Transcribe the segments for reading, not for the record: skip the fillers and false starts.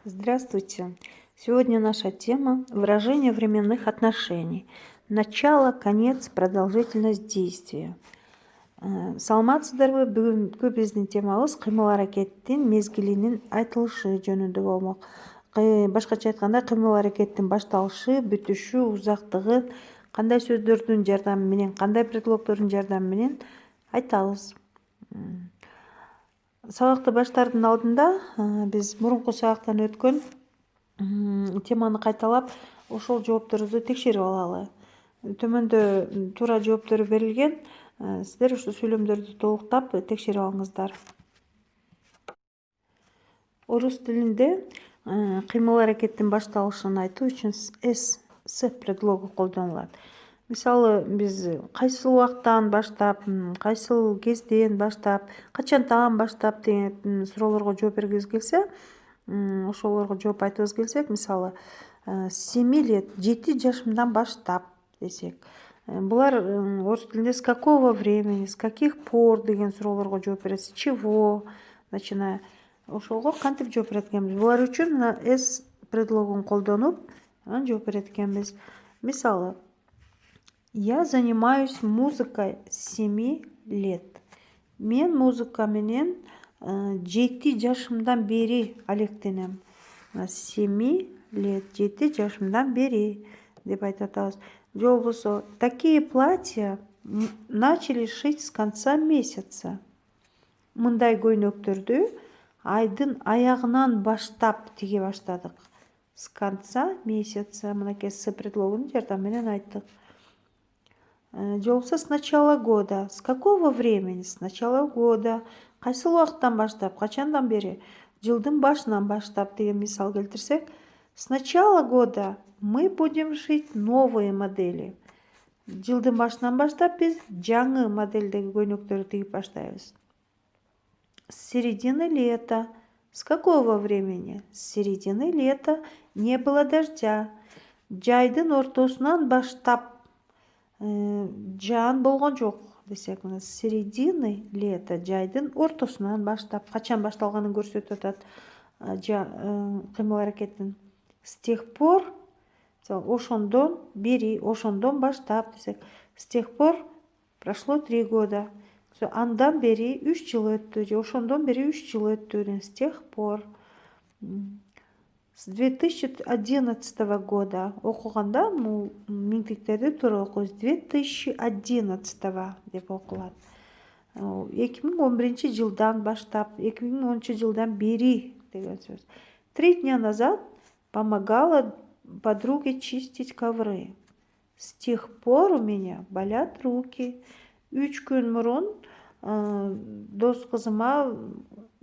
Здравствуйте! Сегодня наша тема – выражение временных отношений. Начало, конец, продолжительность действия. Саламатсыздарбы? Бүгүнкү биздин темабыз кыймыл аракеттин мезгилинин айтылышы жөнүндө болмок. Башкача айтканда, кыймыл аракеттин башталышы, бүтүшү, узактыгын кандай сөздөрдүн жардамы менен, кандай предлогдордун жардамы менен айтабыз. Сабакты баштаардын алдында биз мурунку сабактан өткөн теманы кайталап, ошол жоопторубузду текшерип алалы. Төмөндө туура жооптор берилген. Сиздер ушул сүйлөмдөрдү толуктап текшерип алыңыздар. Орус тилинде кыймыл аракеттин башталышын айтуу үчүн с предлогу колдонулат. Мисалы, биз кайсыл убактан баштап, кайсыл кезден баштап, качантан баштап деген суроолорго жооп бергибиз келсе, ошолорго жооп айтыбыз келсек, мисалы, 7 лет, 7 жашымдан баштап десек, булар орус тилинде с какого времени, с каких пор деген суроолорго жооп берет, с чего начиная. Ошолго кантип жооп берет экенбиз? Булар үчүн мына с предлогун колдонуп, анан жооп берет экенбиз. Мисалы, я занимаюсь музыкой с 7 лет. Мен музыка менен 7 жашымдан бери алектенем. 7 лет, 7 жашымдан бери деп айтып атабыз. Же болбосо, такие платья начали шить с конца месяца. Мындай көйнөктөрдү айдын аягынан баштап тиге баштадык. С конца месяца. Мынакей с предлогунун жардамы менен айттык. Же болбосо, с начала года. С какого времени? С начала года. Кайсыл убакыттан баштап, качандан бери? Жылдын башынан баштап деген мисал келтирсек, с начала года мы будем шить новые модели. Жылдын башынан баштап биз жаңы модельдеги көйнөктөрдү тигип баштайбыз. С середины лета. С какого времени? С середины лета не было дождя. Жайдын ортосунан баштап жаан болгон жок десек, с середины лета, жайдын ортосунан баштап, качан башталганын көрсөтүп атат кыймыл аракеттин. С тех пор, ошондон бери, ошондон баштап десек, с тех пор прошло 3 года. Андан бери 3 жыл өттү, же ошондон бери 3 жыл өттү, с тех пор. С 2011 года окуганда миңтиктерди туура окуйбуз. 2011 деп окулат. 2011 жылдан баштап, 2010 жылдан бери деген сөз. 3 дня назад помогала подруге чистить ковры. С тех пор у меня болят руки. 3 күн мурун дос кызыма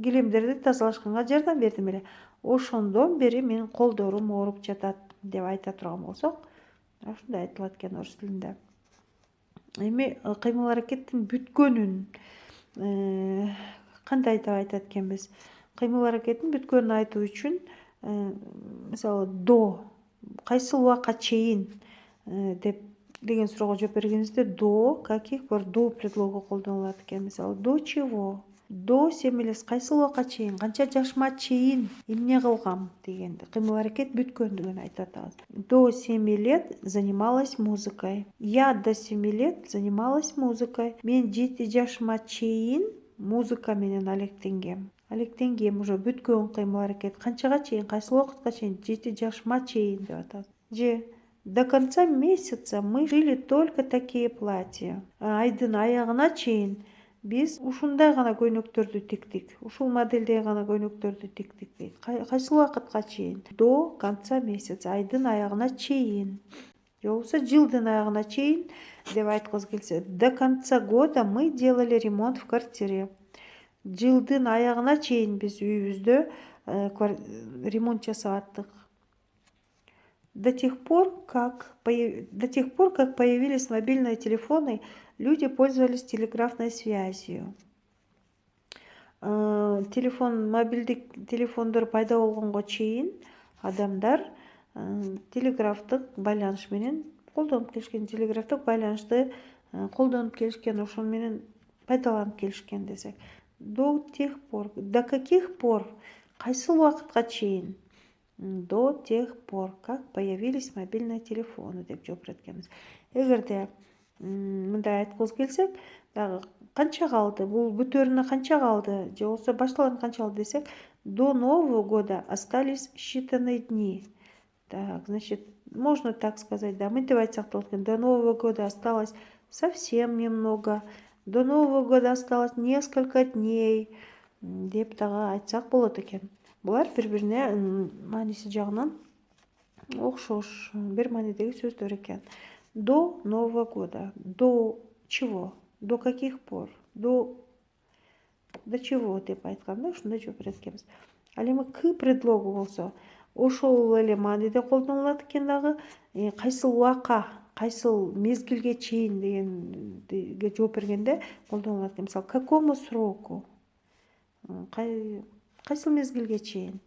килемдерди тазалашканга жардам бердим эле. Ошондон бери менин колдорум ооруп жатат деп айта турган болсок, ушундай айтылат экен орус тилинде. Эми кыймыл аракеттин бүткөнүн кандай деп айтат экенбиз? Кыймыл аракеттин бүткөнүн айтуу үчүн, мисалы, до, кайсыл убакка чейин деген суроого жооп бергенибизде, до каких пор, до предлогу колдонулат экен. Мисалы, до чего? До 7 лет, кайсыл убакка чейин, канча жашыма чейин эмне кылгам дегенди. Кыймыл аракет бүткөндүгүн айтып атабыз. До 7 лет занималась музыкой. Я до 7 лет занималась музыкой. Мен 7 жашыма чейин музыка менен алектенгем. Алектенгем уже бүткөн кыймыл аракет. Канчага чейин, кайсыл убакытка чейин? 7 жашыма чейин деп атабыз. Же до конца месяца мы шили только такие платья. Айдын аягына чейин биз ушундай гана көйнөктөрдү тиктик. Ушул модельдеги гана көйнөктөрдү тиктик дейт. Кайсыл убакытка чейин? До конца месяца, айдын аягына чейин. Же болбосо, жылдын аягына чейин деп айткыбыз келсе, до конца года мы делали ремонт в квартире. Жылдын аягына чейин биз үйүбүздө ремонт жасап аттык. До тех пор, как появились мобильные телефоны, люди пользовались телеграфной связью. Мобилдик телефондор пайда болгонго чейин адамдар телеграфтык байланыш менен колдонуп келишкен, телеграфтык байланышты колдонуп келишкен, ошол менен пайдаланып келишкен десек. До тех пор, до каких пор, кайсыл убакытка чейин? до тех пор, как появились мобильные телефоны деп жооп берет экенбиз. Эгерде мындай айткыбыз келсек, дагы канча калды, бул бүтөөрүнө канча калды же болбосо башталган канча калды десек, до Нового года остались считанные дни. Так, значит, можно так сказать, да, мынтип айтсак болот экен. До Нового года осталось совсем немного, до Нового года осталось несколько дней деп дагы айтсак болот экен. Булар бири-бирине мааниси жагынан окшош бир маанидеги сөздөр экен. До Нового года. До чего? До каких пор? До чего деп айтканда ушундай жооп берет экенбиз. Ал эми к предлогу болсо ошол эле мааниде колдонулат экен дагы. Кайсыл убакка, кайсыл мезгилге чейин дегенге жооп бергенде колдонулат экен. Мисалы, какому сроку? Кайсыл мезгилге чейин?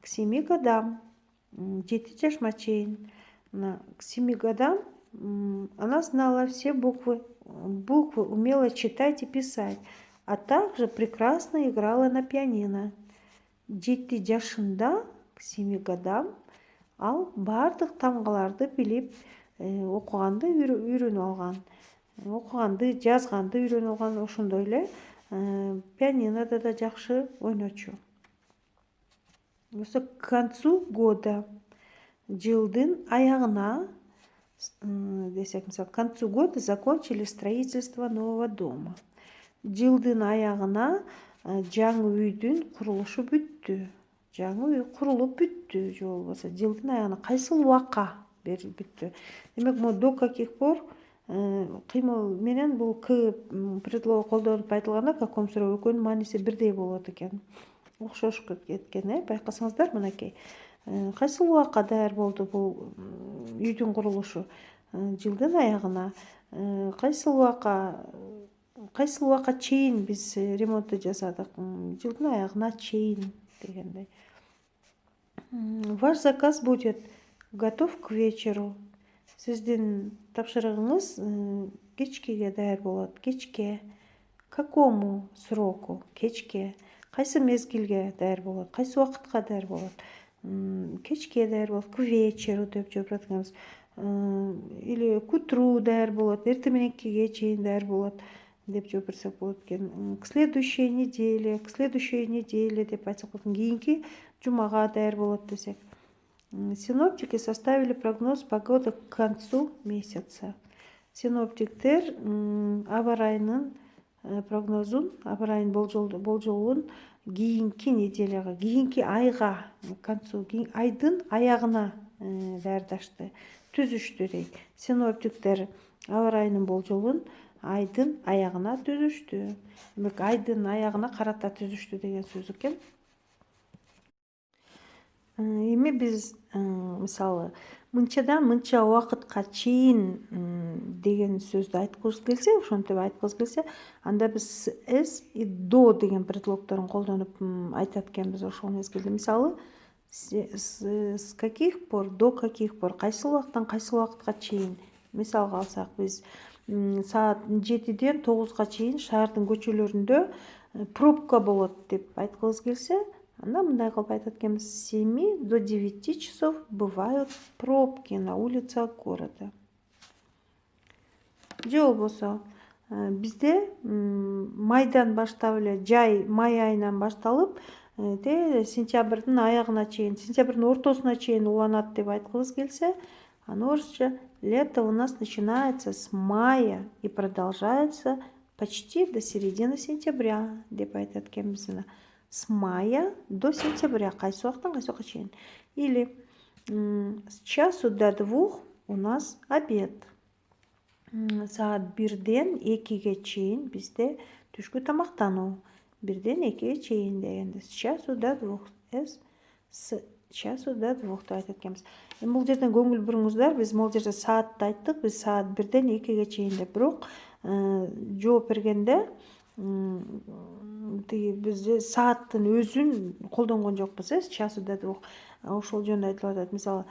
К 7 годам, 7 жашыма чейин. К 7 годам она знала все буквы, умела читать и писать, а также прекрасно играла на пианино. 7 жашында, к 7 годам, ал бардык тамгаларды билип, окуганды үйрөнүп алган. Окуганды, жазганды үйрөнүп алган, ошондой эле пианинода да жакшы ойночу. К концу года, жылдын аягына десек, мисалы, к концу года закончили строительство нового дома. Жылдын аягына жаңы үйдүн курулушу бүттү. Жаңы үй курулуп бүттү же болбосо жылдын аягына кайсыл убакка бүттү. Демек, могу до каких пор кыймыл менен бул к предлогу колдонуп айтылганда каком срок экөөнүн мааниси бирдей болот экен. Окшош кеткен, байкасаңыздар мынакей. Кайсыл убакка даяр болду бул үйдүн курулушу? Жылдын аягына. Кайсыл убакка чейин биз ремонтту жасадык? Жылдын аягына чейин дегендей. Ваш заказ будет готов к вечеру. Сиздин тапшырыгыңыз кечкеге даяр болот. Кечке. Какому сроку? Кечке. Кайсы мезгилге даяр болот? Кайсы убакытка даяр болот? Кечке даяр болот. К вечеру деп жооп берет экенбиз. Или к утру даяр болот. Эртең мененкиге чейин даяр болот деп жооп берсек болот экен. К следующей неделе деп айтсак болот. Кийинки жумага даяр болот десек. Синоптики составили прогноз погоды к концу месяца. Синоптиктер аба райынын прогнозун, аба райынын болжолун кийинки неделяга, кийинки айга, концу, айдын аягына даярдашты, түзүштү дейт. Синоптиктер аба райынын болжолун айдын аягына түзүштү. Демек, айдын аягына карата түзүштү деген сөз экен. Эми биз мисалы мынчадан мынча убакытка чейин деген сөздү айткыбыз келсе, ошентип айткыбыз келсе, анда биз с и до деген предлогдорун колдонуп айтат экенбиз ошол мезгилде. Мисалы, с каких пор, до каких пор, кайсыл убактан кайсыл убакытка чейин. Мисалга алсак, биз саат 7-ден 9-га чейин шаардын көчөлөрүндө пробка болот деп айткыбыз келсе, анда мындай кылып айтат экенбиз: с 7 до 9 часов бывают пробки на улицах города. Же болбосо бизде майдан баштап эле, жай май айынан башталып, сентябрдын аягына чейин, сентябрдын ортосуна чейин уланат деп айткыбыз келсе, аны орусча: лето у нас начинается с мая и продолжается почти до середины сентября деп айтат экенбиз. С мая до сентября, кайсы убактан кайсы убакка чейин. Или с часу до 2 у нас обед. Саат 1-ден 2-ге чейин бизде түшкү тамактануу. 1-ден 2-ге чейин дегенде с часу до 2. С часу до 2 деп айтат экенбиз. Эми бул жерден көңүл буруңуздар, биз могул жерде саатты айттык, биз саат 1-ден 2-ге чейин деп. Бирок жооп бергенде биз сааттын өзүн колдонгон жокпуз, с часу до 2. Ошол жөнүндө айтылып атат. Мисалы,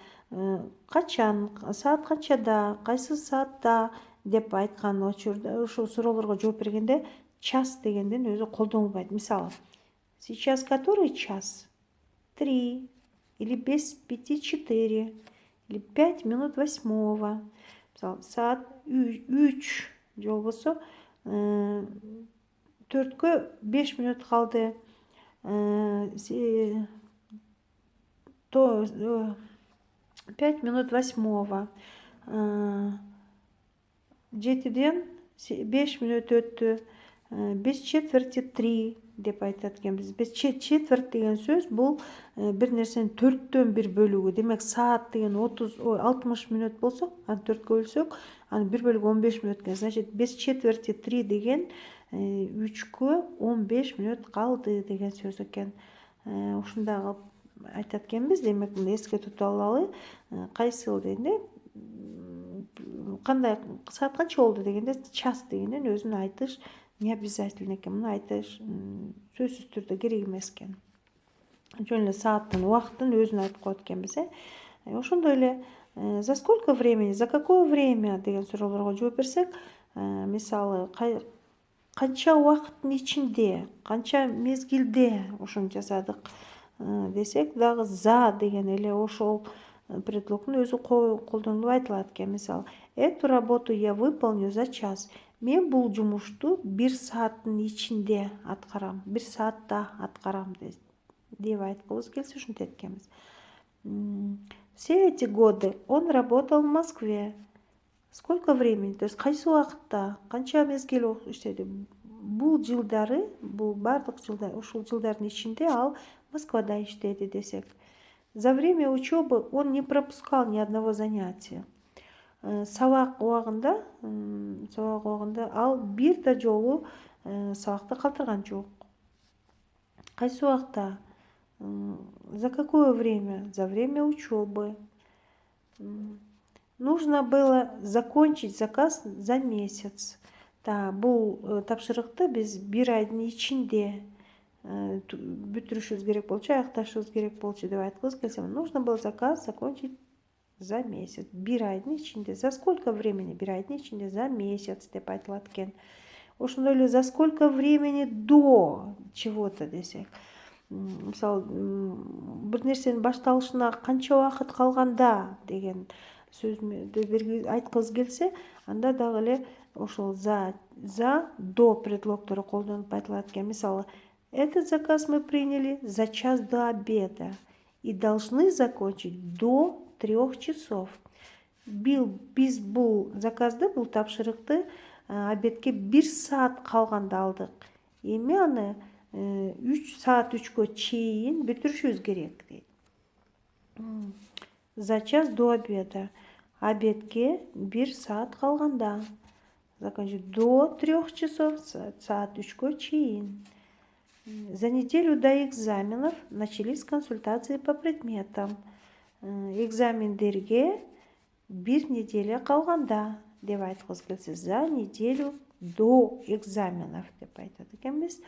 качан, саат канчада, кайсы саатта деп айткан учурда, ошол суроолорго жооп бергенде час дегендин өзү колдонулбайт. Мисалы, сейчас который час? 3. или без 5:04, или 5 минут 8. Мысалы, саат 3 жол болса, 4-кө 5 минут қалды. 5 минут 8. 7-ден 5 минут өтті. 5:04 деп айтады екенбіз. 5:04 деген сөз бұл бір нәрсені 4-тен 1 бөлуі. Демек, саат деген 60 минут болса, 4-ке бөлсек, 1 бөлігі 15 минут екен. Значит, 5:04 деген 3-кө 15 минут қалды деген сөз екен. Ушундай айтат экенбиз. Демек, мына эске тутуп алалы. Кайсыл дегенде, кандай саат канча болду дегенде, час дегенден өзүн айтыш не обязательно экен. Муну айтыш сөзсүз түрдө керек эмес экен. Жөн эле сааттын, убакыттын өзүн айтып коет экенбиз. Ошондой эле за сколько времени, за какое время деген суроолорго жооп берсек, мисалы, канча убакыттын ичинде, канча мезгилде ошону жасадык десек, дагы за деген эле ошол предлогдун өзү колдонулуп айтылат экен. Мисалы, эту работу я выполню за час. Мен бул жумушту 1 сааттын ичинде аткарам, 1 саатта аткарам деп айткыбыз келсе ушинтет экенбиз. Все эти годы он работал в Москве. Сколько времени? То есть кайсы убакытта, канча мезгил иштеди? Бул жылдары, бул бардык жылдар, ушул жылдардын ичинде ал Москвада иштеди десек. За время учебы он не пропускал ни одного занятия. Сабак убагында ал бир да жолу сабакты калтырган жок. Кайсы убакта? За какое время? За время учебы. Нужно было закончить заказ за месяц. Бул тапшырыкты биз 1 айдын ичинде бүтүрүшүбүз керек болчу, аякташыбыз керек болчу деп айткыбыз келсе, нужно было заказ закончить за месяц. 1 айдын ичинде. За сколько времени? 1 айдын ичинде. За месяц деп айтылат экен. Ошондой эле за сколько времени до чего-то десек. Мисалы, бир нерсенин башталышына канча убакыт калганда деген сөздү айткыбыз келсе, анда дагы эле ошол за, до предлогдору колдонуп айтылат экен. Мисалы, этот заказ мы приняли за час до обеда и должны закончить до 3 часов. Биз бул заказды, бул тапшырыкты обедке 1 саат калганда алдык. Эми аны 3 саат 3кө чейин бүтүрүшүбүз керек дейт. За час до обеда. Обедке 1 саат калганда. Закончить до 3 часов, саат 3кө чейин. За неделю до экзаменов начались консультации по предметам. Экзамендерге 1 неделя калганда деп айткыбыз келсе, за неделю до экзаменов деп айтат экенбиз.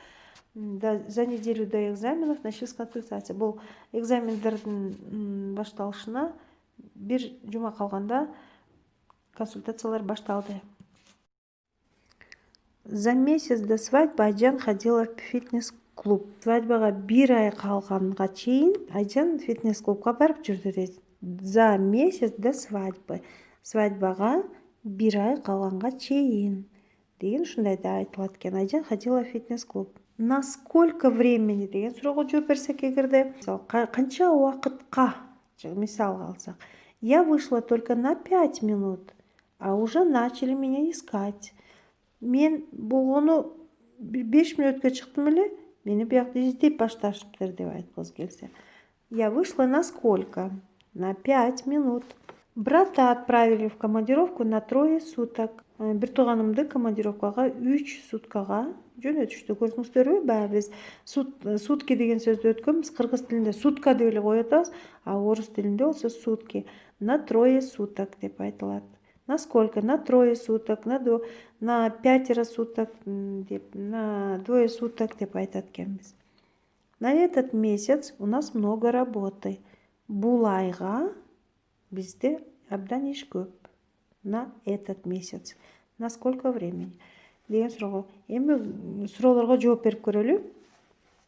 За неделю до экзаменов начались консультации. Бул экзамендердин башталышына 1 жума калганда консультациялар башталды. За месяц до свадьбы Айжан ходила в фитнес-клуб. Свадьбага 1 ай калганга чейин Айжан фитнес-клубка барып жүрдү дейт. За месяц до свадьбы. Свадьбага 1 ай калганга чейин деген ушундай да айтылат экен. Айжан ходила в фитнес-клуб. На сколько времени деген суроого жооп берсек эгерде, канча убакытка, мисалга алсак, я вышла только на 5 минут, а уже начали меня искать. Мен болгону 5 мүнөткө чыктым эле, мени биякта издеп башташыптыр деп айткыбыз келсе. Я вышла на сколько? На 5 минут. Брата отправили в командировку на 3 суток. Бир тууганымды командировкага 3 суткага жөнөтүштү. Көрдүңүздөрбү? Баягы биз сутки деген сөздү өткөнбүз. Кыргыз тилинде сутка деп эле коюп атабыз, а орус тилинде болсо сутки. На 3 суток деп айтылат. На сколько? На 3 суток, на 5 суток деп, на 2 суток деп айтат экенбиз. На этот месяц у нас много работы. Бул айга бизде абдан иш көп. На этот месяц. На сколько времени? Деген суроого. Эми суроолорго жооп берип көрөлү.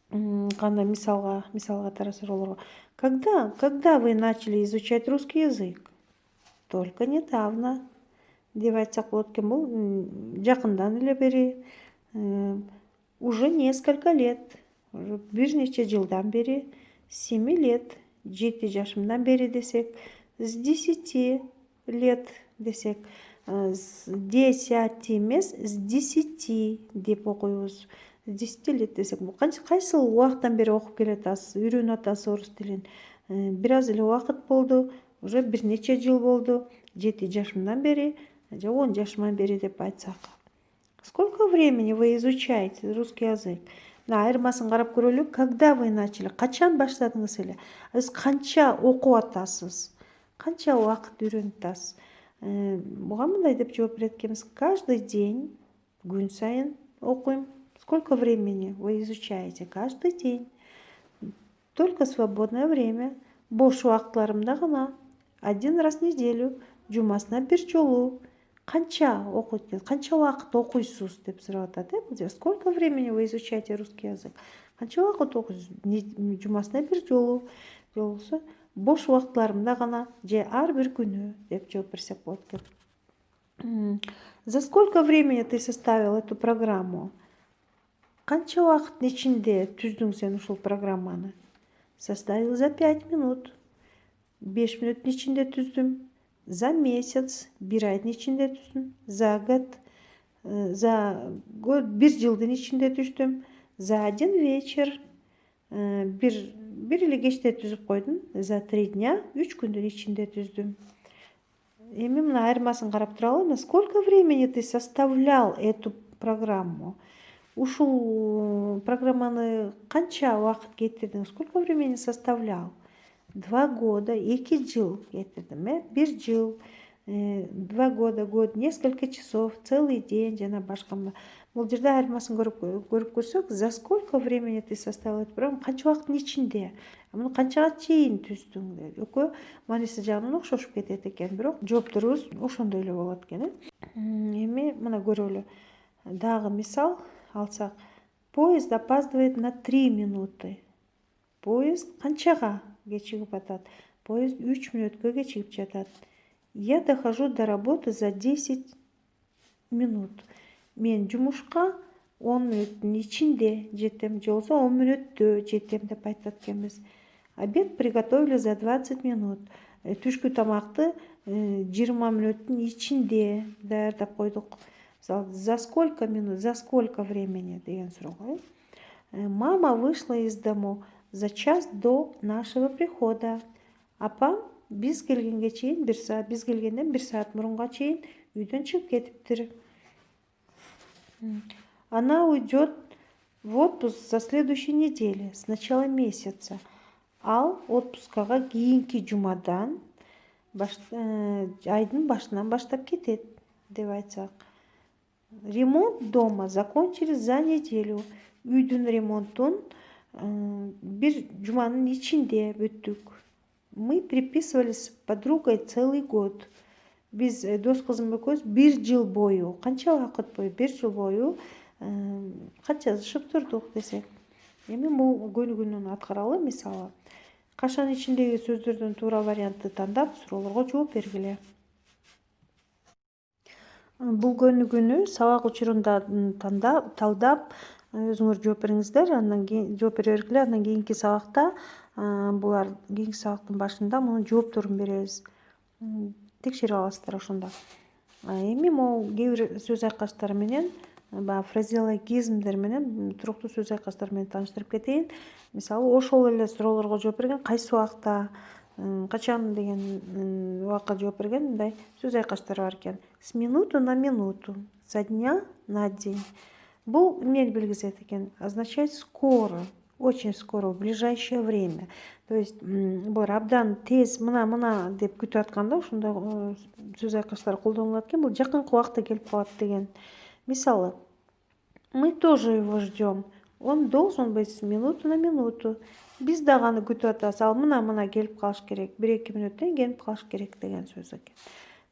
Кандай мисал катары суроолорго. Когда вы начали изучать русский язык? Только недавно деп айтсак болот экен. Бул жакындан эле бери, уже несколько лет, уже бир нече жылдан бери, 7 лет, 7 жашымдан бери десек, с 10 лет десек, с 10 эмес, с 10 деп окуйбуз. С 10 лет десек, кайсыл убакыттан бери окуп келатасыз, үйрөнүп атасыз орус тилин? Бир аз эле убакыт болду, уже бир нече жыл болду, 7 жашымдан бери же 10 жашымдан бери деп айтсак. Сколько времени вы изучаете русский язык? Айырмасын карап көрөлү. Когда вы начали? Качан баштадыңыз эле? Сиз канча окуп атасыз? Канча убакыт үйрөнүп атасыз? Буга мындай деп жооп берет экенбиз. Каждый день, күн сайын окуйм. Сколько времени вы изучаете? Каждый день. Только свободное время. Бош убакытларымда гана. 1 раз в неделю. Жумасына бир жолу. Канча окуйт экенсиз? Канча убакыт окуйсуз деп сурап атат. Сколько времени вы изучаете русский язык? Канча убакыт окуйсуз? Жумасына бир жолу. Же болбосо бош убакытларымда гана же ар бир күнү деп жооп берсек болот экен. За сколько времени ты составил эту программу? Канча убакыттын ичинде түздүң сен ушул программаны? Составил за 5 минут. 5 мүнөттүн ичинде түздүм. За месяц, 1 айдын ичинде түздүм. За год, 1 жылдын ичинде түздүм. За 1 вечер, бир эле кечте түзүп койдум. За 3 дня, 3 күндүн ичинде түздүм. Эми мына айырмасын карап туралы. Сколько времени ты составлял эту программу? Ушул программаны канча убакыт кетирдиң? Сколько времени составлял? 2 года, 2 жыл кетирдим, 1 жыл, 2 года, год, несколько часов, целый день жана башка. Бул жерде айырмасын көрүп көрсөк, за сколько времени ты составил эту программу? Канча убакыттын ичинде? Муну канчага чейин түздүң? Экөө мааниси жагынан окшошуп кетет экен, бирок жоопторубуз ошондой эле болот экен. Эми мына көрөлү. Дагы мисал алсак, поезд опаздывает на 3 минуты. Поезд канчага кечигип атат? Поезд 3 мүнөткө кечигип жатат. Я дохожу до работы за 10 минут. Мен жумушка 10 мүнөттүн ичинде жетем, же болбосо 10 мүнөттө жетем деп айтат экенбиз. Обед приготовили за 20 минут. Түшкү тамакты 20 мүнөттүн ичинде даярдап койдук. За сколько минут, за сколько времени деген суроого. Мама вышла из дому за час до нашего прихода. Апам биз келгенге чейин 1 саат, биз келгенден 1 саат мурунга чейин үйдөн чыгып кетиптир. Она уйдет в отпуск за следующей неделе, с начала месяца. Ал отпускага кийинки жумадан айдын башынан баштап кетет деп айтсак. Ремонт дома закончили за неделю. Үйдүн ремонтун бир жуманын ичинде бүттүк. Мы переписывались с подругой целый год. Биз дос кызым экөөбүз 1 жыл бою, канча убакыт бою, 1 жыл бою кат жазышып турдук десек. Эми бул көнүгүүнүн аткаралы мисалы. Кашан ичиндеги сөздөрдөн туура вариантты тандап, суроолорго жооп бергиле. Бул көнүгүүнү сабак учурунда талдап өзүңөр жооп бериңиздер, андан кийин жооп бере бергиле. Андан кийинки сабакта булар кийинки сабактын башында мунун жоопторун беребиз. Текшерип аласыздар ошондо. Эми могу кээ бир сөз айкаштар менен, баягы фразеологизмдер менен, туруктуу сөз айкаштар менен тааныштырып кетейин. Мисалы, ошол эле суроолорго жооп берген, кайсы убакта, качан деген убакка жооп берген мындай сөз айкаштар бар экен. С минуты на минуту, со дня на день. Бул эмнени билгизет экен? Означает скоро, очень скоро, в ближайшее время. То есть булар абдан тез мына деп күтүп атканда ошондой сөз айкаштар колдонулат экен. Бул жакынкы убакта келип калат деген. Мисалы, мы тоже его ждем. Он должен быть с минуты на минуту. Биз дагы аны күтүп атабыз. Ал мына келип калыш керек. 1-2 мүнөттөн келип калыш керек деген сөз экен.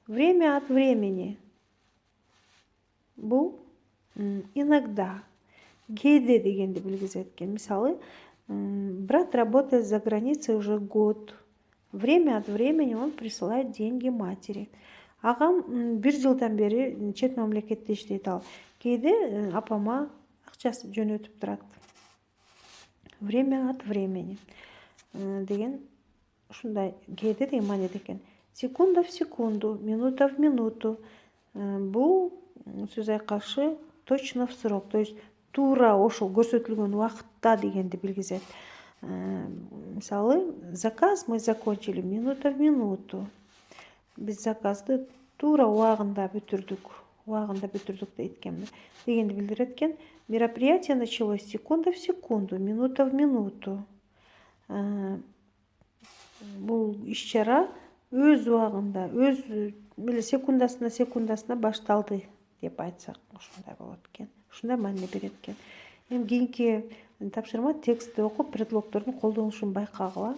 Время от времени. Бул иногда. кээде дегенди билгизет экен. Мисалы, брат работает за границей уже год. Время от времени он присылает деньги матери. Агам 1 жылдан бери чет мамлекетте иштейт ал. Кээде апама акчасын жөнөтүп турат. Время от времени деген ушундай кээде деген мааниде экен. Секунда в секунду, минута в минуту. Бул сөз айкашы точно в срок, то есть туура ошол көрсөтүлгөн убакытта дегенди билгизет. Мисалы, заказ мы закончили минута в минуту. Биз заказды туура убагында бүтүрдүк дейт дегенди билдирет экен. Мероприятие началось секунда в секунду, минута в минуту. Бул иш-чара өз убагында, өз секундасына башталды деп айтсак ушундай болот экен. Ушундай маани берет экен. Эми кийинки тапшырма текстти окуп предлогдордун колдонулушун байкагыла.